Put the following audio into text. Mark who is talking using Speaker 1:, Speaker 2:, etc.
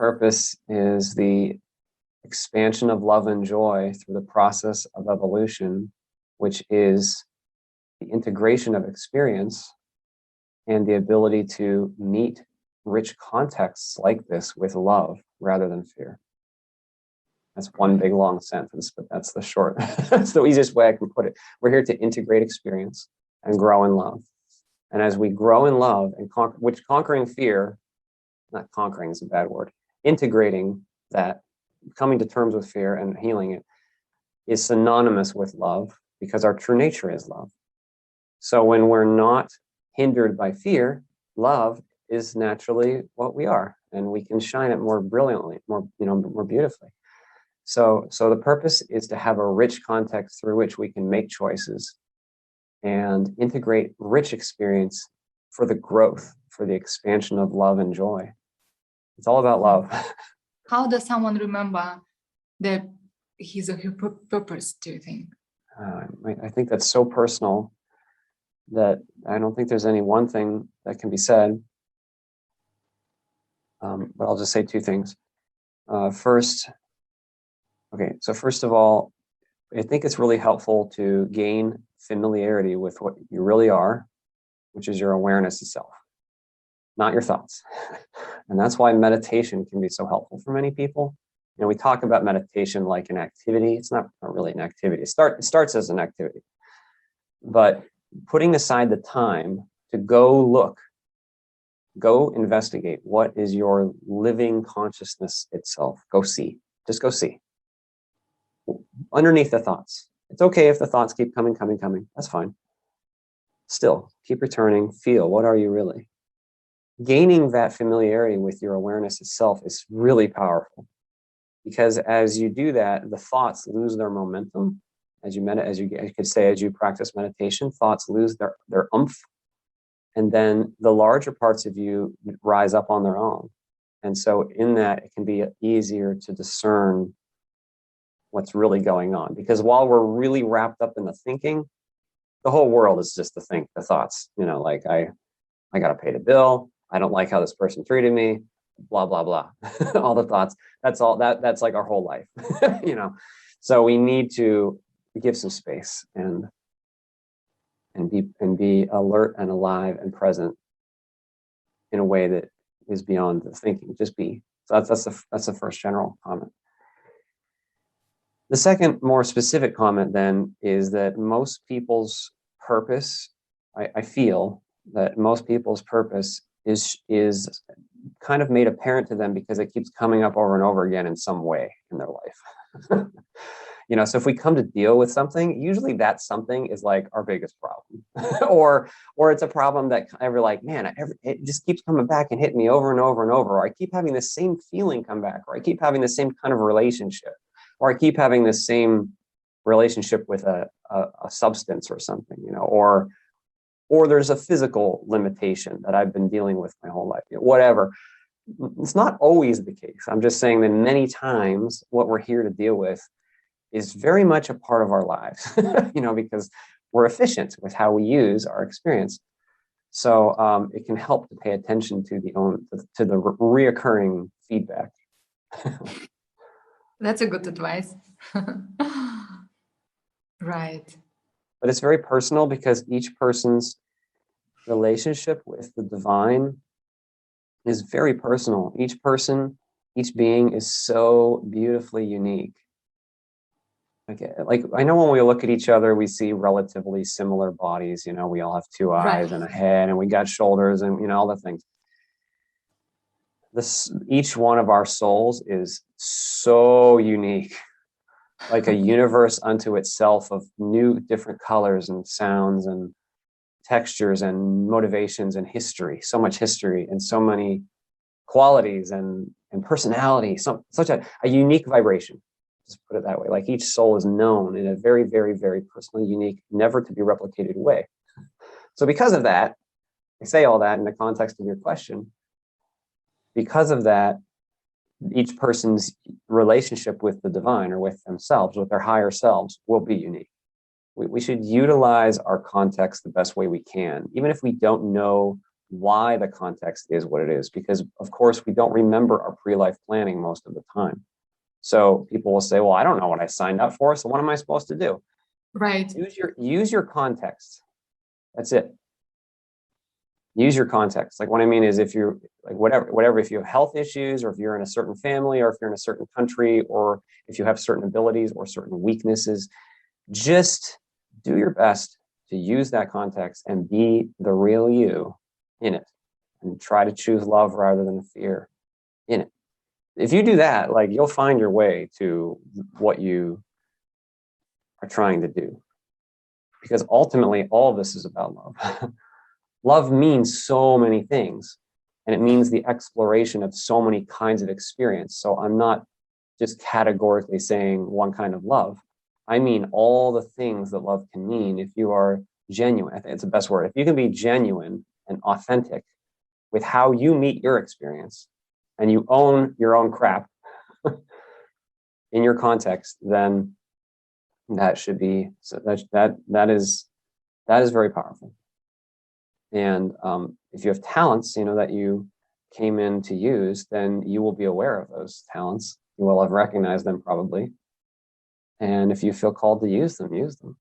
Speaker 1: purpose is the expansion of love and joy through the process of evolution, which is the integration of experience and the ability to meet rich contexts like this with love rather than fear. That's one big long sentence, but that's the short, that's the easiest way I can put it. We're here to integrate experience and grow in love. And as we grow in love and conquering fear, not conquering is a bad word, integrating that, coming to terms with fear and healing it is synonymous with love because our true nature is love. So when we're not hindered by fear, love is naturally what we are, and we can shine it more brilliantly, more beautifully. So the purpose is to have a rich context through which we can make choices and integrate rich experience for the growth, for the expansion of love and joy. It's all about love.
Speaker 2: How does someone remember that his or her purpose, do you think?
Speaker 1: I think that's so personal that I don't think there's any one thing that can be said. But I'll just say two things. First of all, I think it's really helpful to gain familiarity with what you really are, which is your awareness of self, not your thoughts. And that's why meditation can be so helpful for many people. You know, we talk about meditation like an activity. It's not really an activity. It starts as an activity. But putting aside the time to go look, go investigate what is your living consciousness itself. Go see. Just go see. Underneath the thoughts. It's okay if the thoughts keep coming. That's fine. Still, keep returning. Feel, what are you really? Gaining that familiarity with your awareness itself is really powerful, because as you do that, the thoughts lose their momentum. As you practice meditation, thoughts lose their oomph, and then the larger parts of you rise up on their own. And so in that, it can be easier to discern what's really going on, because while we're really wrapped up in the thinking, the whole world is just the thoughts, like I got to pay the bill. I don't like how this person treated me, blah, blah, blah. All the thoughts, that's like our whole life, So we need to give some space and be alert and alive and present in a way that is beyond the thinking. Just be. So that's the first general comment. The second more specific comment then is that most people's purpose, I feel that most people's purpose is kind of made apparent to them because it keeps coming up over and over again in some way in their life. So if we come to deal with something, usually that something is like our biggest problem, or it's a problem that we're like, man, it just keeps coming back and hitting me over and over and over. Or I keep having the same feeling come back, or I keep having the same kind of relationship, or I keep having the same relationship with a substance or something, or there's a physical limitation that I've been dealing with my whole life, whatever. It's not always the case. I'm just saying that many times what we're here to deal with is very much a part of our lives, because we're efficient with how we use our experience. So it can help to pay attention to the reoccurring feedback.
Speaker 2: That's a good advice. Right.
Speaker 1: But it's very personal, because each person's relationship with the divine is very personal. Each person, each being is so beautifully unique. Like I know when we look at each other, we see relatively similar bodies. We all have two eyes and a head, and we got shoulders, and all the things. Each one of our souls is so unique, like a universe unto itself of new, different colors and sounds and textures and motivations and history. So much history and so many qualities and personality. Such a unique vibration. Just put it that way. Like each soul is known in a very, very, very personal, unique, never to be replicated way. So because of that, I say all that in the context of your question. Because of that, each person's relationship with the divine, or with themselves, with their higher selves, will be unique. We should utilize our context the best way we can, even if we don't know why the context is what it is, because of course we don't remember our pre-life planning most of the time. So people will say, well, I don't know what I signed up for, so what am I supposed to do?
Speaker 2: Right.
Speaker 1: Use your context. That's it. Use your context. Like what I mean is, if you're like whatever, if you have health issues, or if you're in a certain family, or if you're in a certain country, or if you have certain abilities or certain weaknesses, just do your best to use that context and be the real you in it, and try to choose love rather than fear in it. If you do that, like, you'll find your way to what you are trying to do, because ultimately all of this is about love. Love means so many things, and it means the exploration of so many kinds of experience. So I'm not just categorically saying one kind of love. I mean all the things that love can mean if you are genuine. I think it's the best word. If you can be genuine and authentic with how you meet your experience, and you own your own crap in your context, then that should be, so that is very powerful. And if you have talents, that you came in to use, then you will be aware of those talents. You will have recognized them probably. And if you feel called to use them, use them.